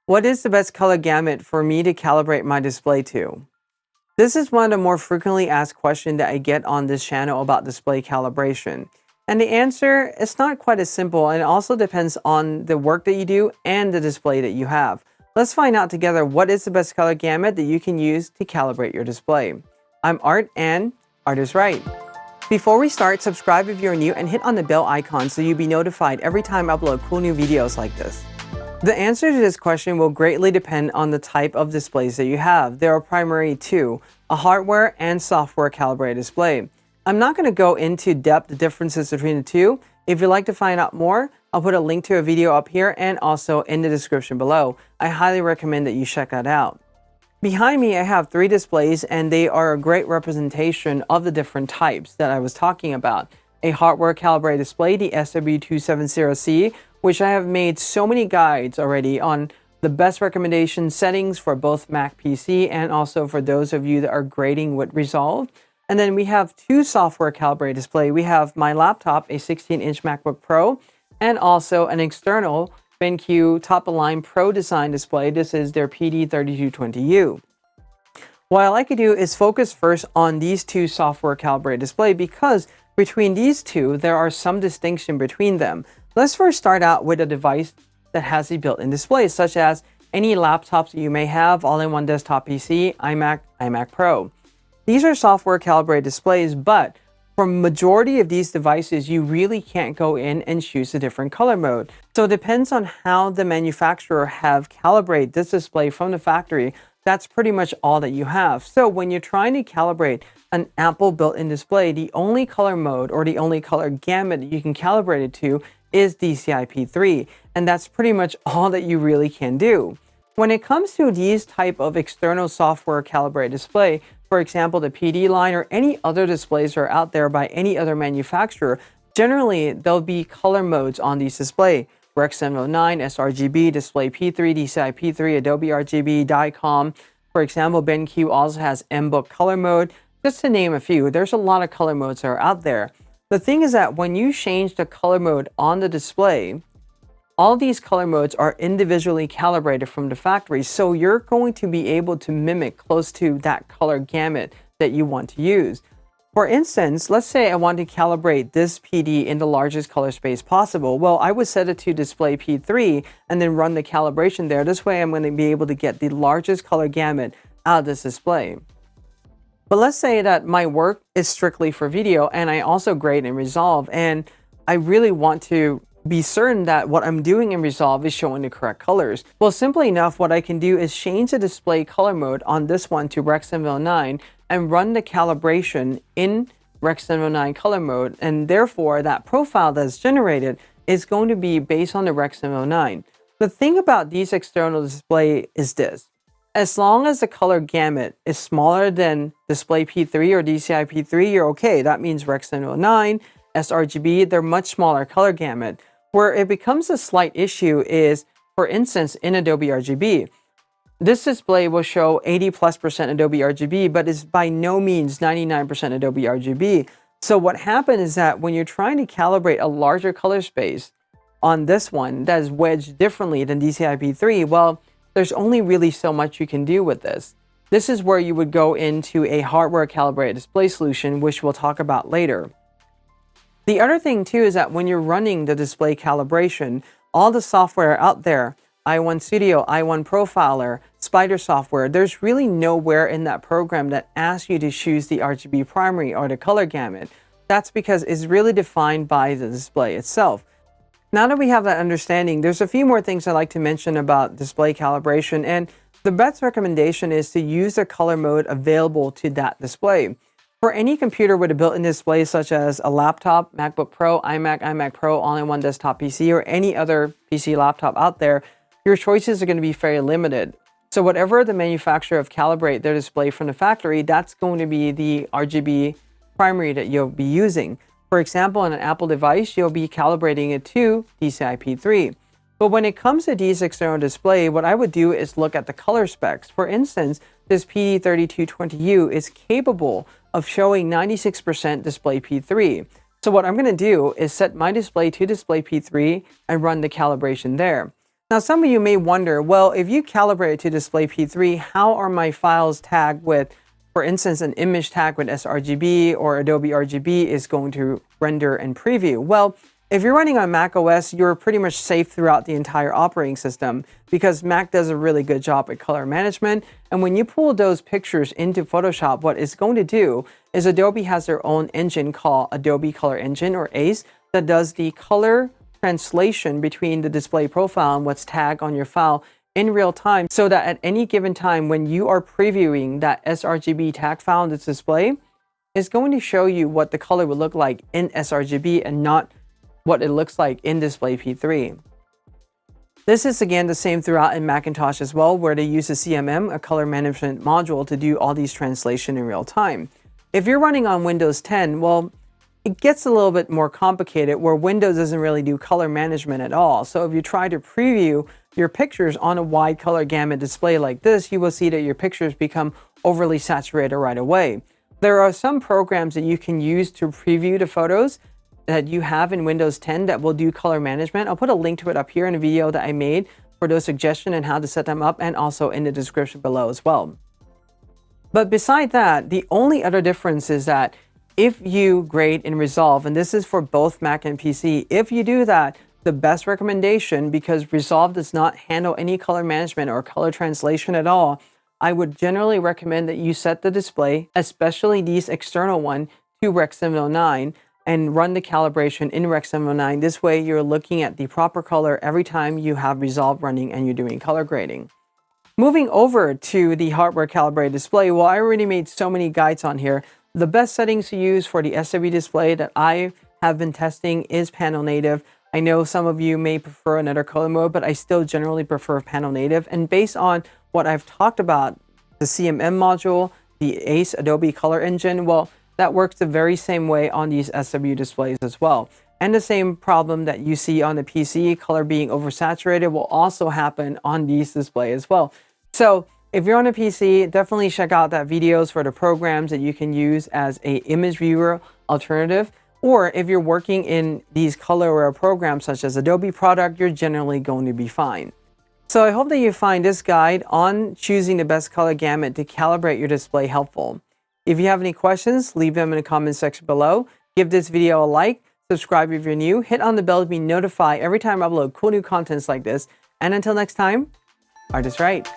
What is the best color gamut for me to calibrate my display to? This is one of the more frequently asked questions that I get on this channel about display calibration. And the answer is not quite as simple, and it also depends on the work that you do and the display that you have. Let's find out together what is the best color gamut that you can use to calibrate your display. I'm Art and ArtIsRight. Before we start, subscribe if you're new and hit on the bell icon so you'll be notified every time I upload cool new videos like this. The answer to this question will greatly depend on the type of displays that you have. There are primarily two, a hardware and software calibrated display. I'm not going to go into depth the differences between the two. If you'd like to find out more, I'll put a link to a video up here and also in the description below. I highly recommend that you check that out. Behind me, I have three displays, and they are a great representation of the different types that I was talking about. A hardware calibrated display, the SW270C, which I have made so many guides already on the best recommendation settings for both Mac PC and also for those of you that are grading with Resolve. And then we have two software calibrated display. We have my laptop, a 16-inch MacBook Pro, and also an external BenQ top-of-line Pro Design display. This is their PD3220U. What I like to do is focus first on these two software calibrated display because between these two, there are some distinction between them. Let's first start out with a device that has a built-in display, such as any laptops that you may have, all-in-one desktop PC, iMac Pro. These are software calibrated displays, but for majority of these devices, you really can't go in and choose a different color mode. So it depends on how the manufacturer have calibrated this display from the factory. That's pretty much all that you have. So when you're trying to calibrate an Apple built-in display, the only color mode or the only color gamut that you can calibrate it to is DCI-P3, and that's pretty much all that you really can do. When it comes to these type of external software calibrated display, for example, the PD line or any other displays that are out there by any other manufacturer, generally there'll be color modes on these display. Rec 709, sRGB, Display P3, DCI P3, Adobe RGB, Dicom. For example, BenQ also has MBook color mode, just to name a few. There's a lot of color modes that are out there. The thing is that when you change the color mode on the display, all these color modes are individually calibrated from the factory, so you're going to be able to mimic close to that color gamut that you want to use. For instance, let's say I want to calibrate this PD in the largest color space possible. Well, I would set it to Display P3 and then run the calibration there. This way I'm going to be able to get the largest color gamut out of this display. But let's say that my work is strictly for video and I also grade in Resolve, and I really want to be certain that what I'm doing in Resolve is showing the correct colors. Well, simply enough, what I can do is change the display color mode on this one to Rec 709 and run the calibration in Rec 709 color mode, and therefore that profile that's generated is going to be based on the Rec 709. The thing about these external display is this. As long as the color gamut is smaller than Display P3 or DCI P3, you're okay. That means Rec 709, sRGB, they're much smaller color gamut. Where it becomes a slight issue is, for instance, in Adobe RGB. This display will show 80+% Adobe RGB, but is by no means 99% Adobe RGB. So what happened is that when you're trying to calibrate a larger color space on this one that is wedged differently than DCI P3, well, there's only really so much you can do with this. This is where you would go into a hardware calibrated display solution, which we'll talk about later. The other thing too is that when you're running the display calibration, all the software out there, i1 Studio, i1 Profiler, Spider software, there's really nowhere in that program that asks you to choose the RGB primary or the color gamut. That's because it's really defined by the display itself. Now that we have that understanding, there's a few more things I'd like to mention about display calibration, and the best recommendation is to use the color mode available to that display. For any computer with a built-in display such as a laptop, MacBook Pro, iMac Pro, all-in-one desktop PC, or any other PC laptop out there, your choices are going to be very limited. So whatever the manufacturer of Calibrate their display from the factory, that's going to be the RGB primary that you'll be using. For example, on an Apple device, you'll be calibrating it to DCI P3. But when it comes to these external display, what I would do is look at the color specs. For instance, this PD3220U is capable of showing 96% Display P3. So what I'm going to do is set my display to Display P3 and run the calibration there. Now, some of you may wonder, well, if you calibrate to display P3, how are my files tagged with, for instance, an image tag with sRGB or Adobe RGB is going to render and preview? Well, if you're running on Mac OS, you're pretty much safe throughout the entire operating system because Mac does a really good job at color management. And when you pull those pictures into Photoshop, what it's going to do is Adobe has their own engine called Adobe Color Engine, or ACE, that does the color translation between the display profile and what's tagged on your file in real time, so that at any given time when you are previewing that sRGB tag file in this display, it's going to show you what the color would look like in sRGB and not what it looks like in display P3. This is again the same throughout in Macintosh as well, where they use a CMM, a color management module, to do all these translation in real time. If you're running on Windows 10, well, it gets a little bit more complicated where Windows doesn't really do color management at all. So if you try to preview your pictures on a wide color gamut display like this, you will see that your pictures become overly saturated right away. There are some programs that you can use to preview the photos that you have in Windows 10 that will do color management. I'll put a link to it up here in a video that I made for those suggestions and how to set them up, and also in the description below as well. But beside that, the only other difference is that if you grade in Resolve, and this is for both Mac and PC, if you do that, the best recommendation, because Resolve does not handle any color management or color translation at all, I would generally recommend that you set the display, especially these external one, to Rec 709 and run the calibration in Rec 709. This way you're looking at the proper color every time you have Resolve running and you're doing color grading. Moving over to the hardware calibrated display, well, I already made so many guides on here. The best settings to use for the SW display that I have been testing is panel native. I know some of you may prefer another color mode, but I still generally prefer panel native. And based on what I've talked about, the CMM module, the ACE Adobe Color Engine, well, that works the very same way on these SW displays as well. And the same problem that you see on the PC, color being oversaturated, will also happen on these displays as well. So if you're on a PC, definitely check out that videos for the programs that you can use as a image viewer alternative. Or if you're working in these color aware programs such as Adobe Product, you're generally going to be fine. So I hope that you find this guide on choosing the best color gamut to calibrate your display helpful. If you have any questions, leave them in the comment section below. Give this video a like, subscribe if you're new, hit on the bell to be notified every time I upload cool new contents like this. And until next time, ArtIsRight.